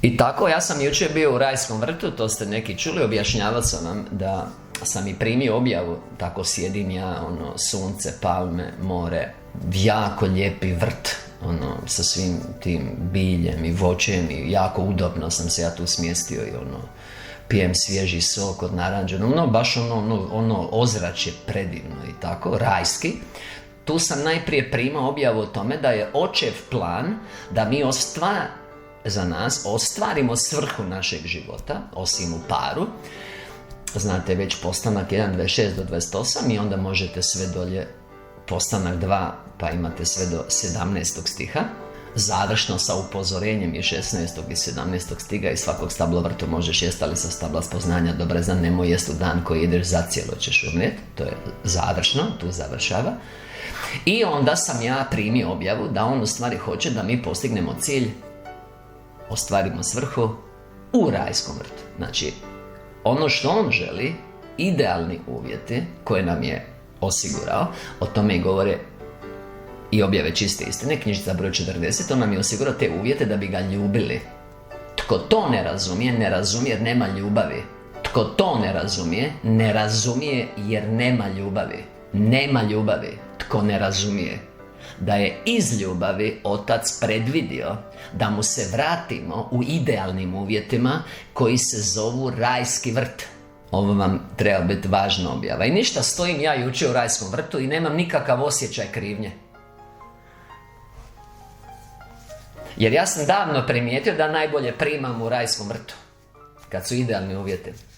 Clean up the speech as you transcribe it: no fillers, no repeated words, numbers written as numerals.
I tako, ja sam jučer bio u rajskom vrtu, to ste neki čuli, objašnjavao sam vam da sam i primio objavu, tako sjedim ja, sunce, palme, more, jako lijepi vrt, sa svim tim biljem i voćem i jako udobno sam se ja tu smjestio i pijem svježi sok od naranđa, baš ozračje predivno i tako, rajski. Tu sam najprije primao objavu o tome da je očev plan da mi za nas ostvarimo svrhu našeg života, osim u paru. Znate već postanak 1, 26 do 28 i onda možete sve dolje postanak 2, pa imate sve do 17. stiha. Završno sa upozorenjem i 16. i 17. stiga i svakog stabla vrtu možeš jest, ali sa stabla spoznanja dobra zna nemoj jest u dan koji ideš zacijelo ćeš umrijeti. To je završno, tu završava. I onda sam ja primio objavu da on u stvari hoće da mi postignemo cilj, ostvarimo svrhu u rajskom vrtu. Znači, ono što on želi, idealni uvjeti koje nam je osigurao, o tome i govore i objave čiste istine, knjižica broj 40, on nam je osigurao te uvjete da bi ga ljubili. Tko to ne razumije jer nema ljubavi. Tko to ne razumije jer nema ljubavi. Nema ljubavi. Tko ne razumije da je iz ljubavi Otac predvidio da mu se vratimo u idealnim uvjetima koji se zovu rajski vrt. Ovo vam treba biti važna objava. I ništa, stojim ja jučer u rajskom vrtu i nemam nikakav osjećaj krivnje. Jer ja sam davno primijetio da najbolje primam u rajskom vrtu, kad su idealni uvjeti.